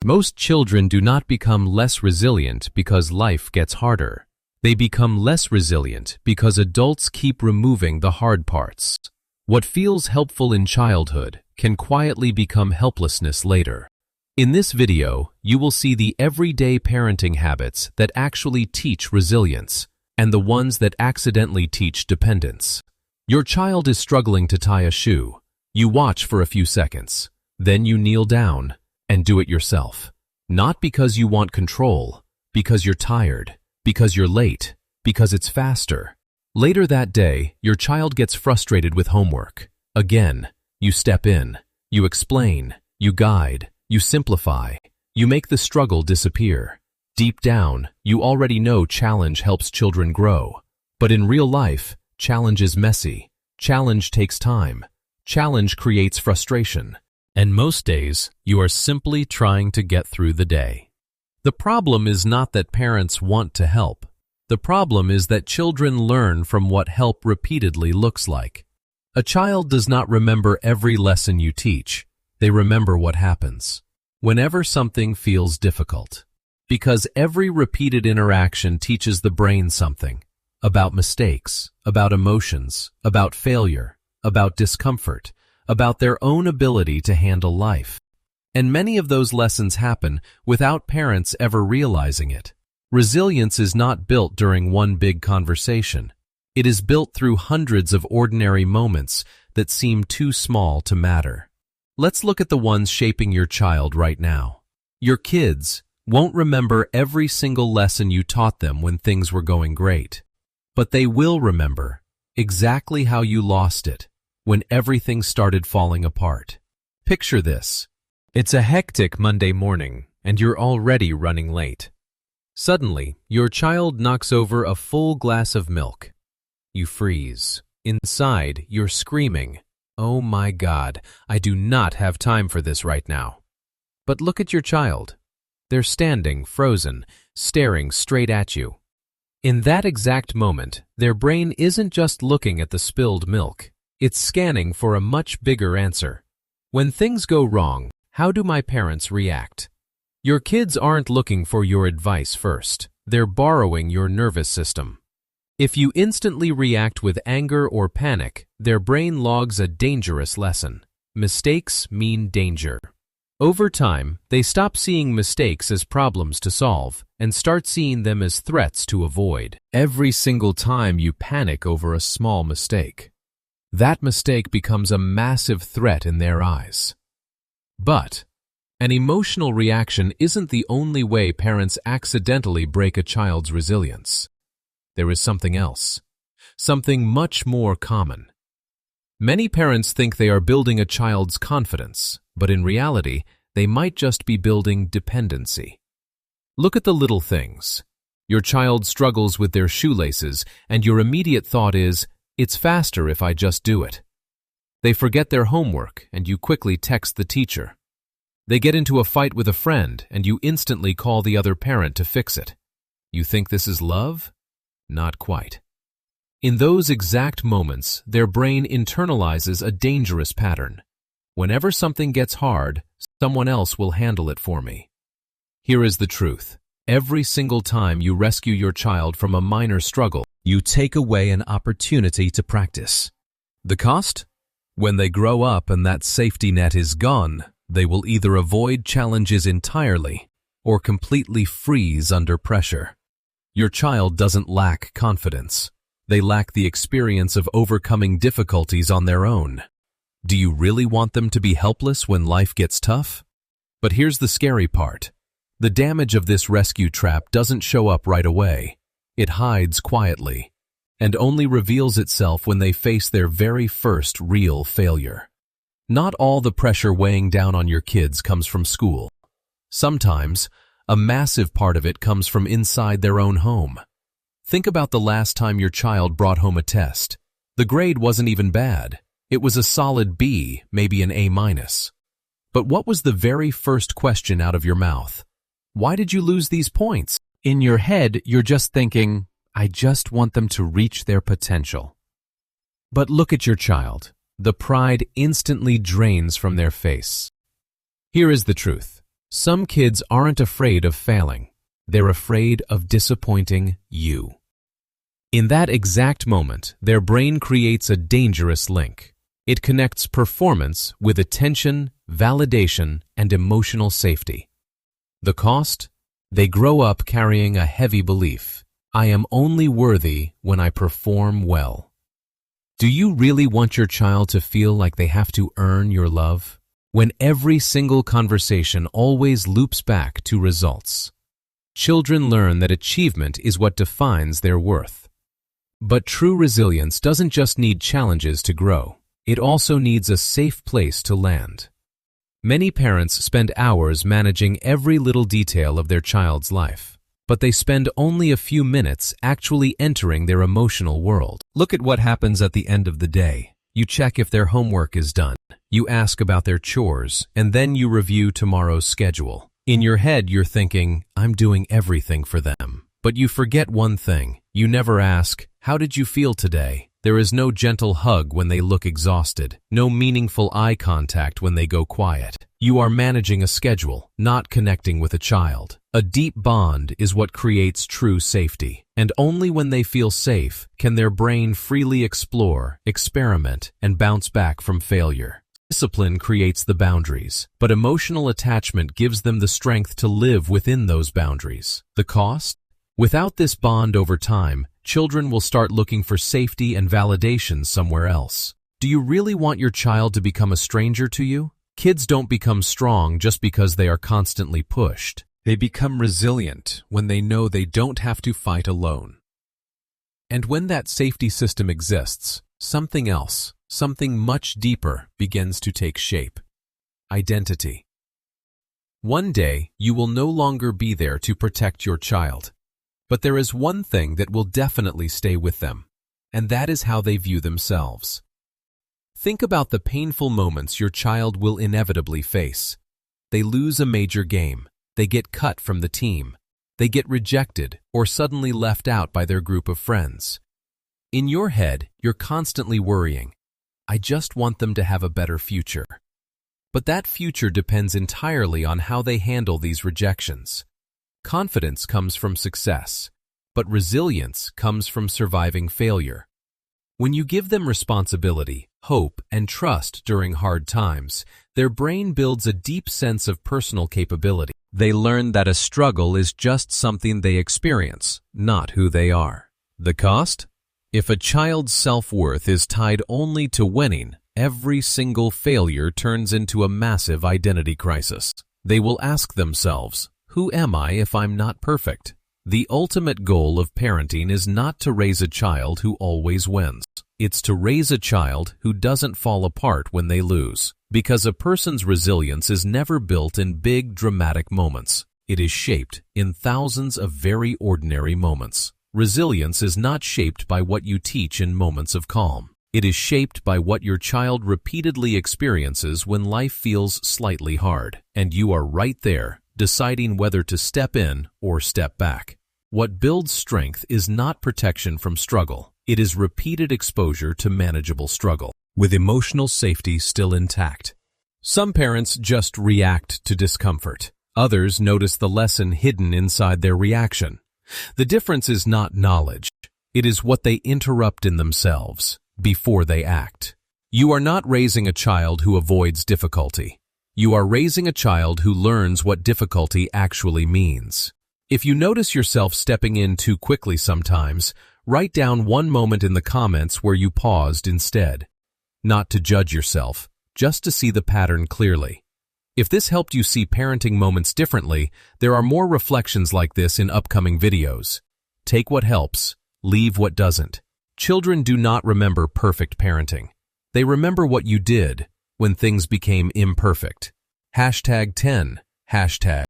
Most children do not become less resilient because life gets harder. They become less resilient because adults keep removing the hard parts. What feels helpful in childhood can quietly become helplessness later. In this video, you will see the everyday parenting habits that actually teach resilience and the ones that accidentally teach dependence. Your child is struggling to tie a shoe. You watch for a few seconds. Then you kneel down and do it yourself. Not because you want control, because you're tired, because you're late, because it's faster. Later that day, your child gets frustrated with homework. Again, you step in, you explain, you guide, you simplify, you make the struggle disappear. Deep down, you already know challenge helps children grow. But in real life, challenge is messy. Challenge takes time. Challenge creates frustration. And most days, you are simply trying to get through the day. The problem is not that parents want to help. The problem is that children learn from what help repeatedly looks like. A child does not remember every lesson you teach. They remember what happens whenever something feels difficult. Because every repeated interaction teaches the brain something about mistakes, about emotions, about failure, about discomfort, about their own ability to handle life. And many of those lessons happen without parents ever realizing it. Resilience is not built during one big conversation. It is built through hundreds of ordinary moments that seem too small to matter. Let's look at the ones shaping your child right now. Your kids won't remember every single lesson you taught them when things were going great. But they will remember exactly how you lost it when everything started falling apart. Picture this. It's a hectic Monday morning, and you're already running late. Suddenly, your child knocks over a full glass of milk. You freeze. Inside, you're screaming, "Oh my God, I do not have time for this right now." But look at your child. They're standing, frozen, staring straight at you. In that exact moment, their brain isn't just looking at the spilled milk. It's scanning for a much bigger answer. When things go wrong, how do my parents react? Your kids aren't looking for your advice first. They're borrowing your nervous system. If you instantly react with anger or panic, their brain logs a dangerous lesson. Mistakes mean danger. Over time, they stop seeing mistakes as problems to solve and start seeing them as threats to avoid. Every single time you panic over a small mistake, that mistake becomes a massive threat in their eyes. But an emotional reaction isn't the only way parents accidentally break a child's resilience. There is something else, something much more common. Many parents think they are building a child's confidence, but in reality, they might just be building dependency. Look at the little things. Your child struggles with their shoelaces, and your immediate thought is, "It's faster if I just do it." They forget their homework, and you quickly text the teacher. They get into a fight with a friend, and you instantly call the other parent to fix it. You think this is love? Not quite. In those exact moments, their brain internalizes a dangerous pattern. Whenever something gets hard, someone else will handle it for me. Here is the truth. Every single time you rescue your child from a minor struggle, you take away an opportunity to practice. The cost? When they grow up and that safety net is gone, they will either avoid challenges entirely or completely freeze under pressure. Your child doesn't lack confidence. They lack the experience of overcoming difficulties on their own. Do you really want them to be helpless when life gets tough? But here's the scary part. The damage of this rescue trap doesn't show up right away. It hides quietly and only reveals itself when they face their very first real failure. Not all the pressure weighing down on your kids comes from school. Sometimes, a massive part of it comes from inside their own home. Think about the last time your child brought home a test. The grade wasn't even bad. It was a solid B, maybe an A-. But what was the very first question out of your mouth? Why did you lose these points? In your head, you're just thinking, I just want them to reach their potential. But look at your child. The pride instantly drains from their face. Here is the truth. Some kids aren't afraid of failing. They're afraid of disappointing you. In that exact moment, their brain creates a dangerous link. It connects performance with attention, validation, and emotional safety. The cost? They grow up carrying a heavy belief. I am only worthy when I perform well. Do you really want your child to feel like they have to earn your love? When every single conversation always loops back to results. Children learn that achievement is what defines their worth. But true resilience doesn't just need challenges to grow. It also needs a safe place to land. Many parents spend hours managing every little detail of their child's life, but they spend only a few minutes actually entering their emotional world. Look at what happens at the end of the day. You check if their homework is done. You ask about their chores, and then you review tomorrow's schedule. In your head, you're thinking, I'm doing everything for them. But you forget one thing. You never ask, how did you feel today? There is no gentle hug when they look exhausted, no meaningful eye contact when they go quiet. You are managing a schedule, not connecting with a child. A deep bond is what creates true safety, and only when they feel safe can their brain freely explore, experiment, and bounce back from failure. Discipline creates the boundaries, but emotional attachment gives them the strength to live within those boundaries. The cost? Without this bond over time, children will start looking for safety and validation somewhere else. Do you really want your child to become a stranger to you? Kids don't become strong just because they are constantly pushed. They become resilient when they know they don't have to fight alone. And when that safety system exists, something else, something much deeper, begins to take shape. Identity. One day, you will no longer be there to protect your child. But there is one thing that will definitely stay with them, and that is how they view themselves. Think about the painful moments your child will inevitably face. They lose a major game. They get cut from the team. They get rejected or suddenly left out by their group of friends. In your head, you're constantly worrying, I just want them to have a better future. But that future depends entirely on how they handle these rejections. Confidence comes from success, but resilience comes from surviving failure. When you give them responsibility, hope, and trust during hard times, their brain builds a deep sense of personal capability. They learn that a struggle is just something they experience, not who they are. The cost? If a child's self-worth is tied only to winning, every single failure turns into a massive identity crisis. They will ask themselves, who am I if I'm not perfect? The ultimate goal of parenting is not to raise a child who always wins. It's to raise a child who doesn't fall apart when they lose. Because a person's resilience is never built in big, dramatic moments. It is shaped in thousands of very ordinary moments. Resilience is not shaped by what you teach in moments of calm. It is shaped by what your child repeatedly experiences when life feels slightly hard, and you are right there, deciding whether to step in or step back. What builds strength is not protection from struggle. It is repeated exposure to manageable struggle, with emotional safety still intact. Some parents just react to discomfort. Others notice the lesson hidden inside their reaction. The difference is not knowledge. It is what they interrupt in themselves before they act. You are not raising a child who avoids difficulty. You are raising a child who learns what difficulty actually means. If you notice yourself stepping in too quickly sometimes, write down one moment in the comments where you paused instead. Not to judge yourself, just to see the pattern clearly. If this helped you see parenting moments differently, there are more reflections like this in upcoming videos. Take what helps, leave what doesn't. Children do not remember perfect parenting. They remember what you did when things became imperfect. #10.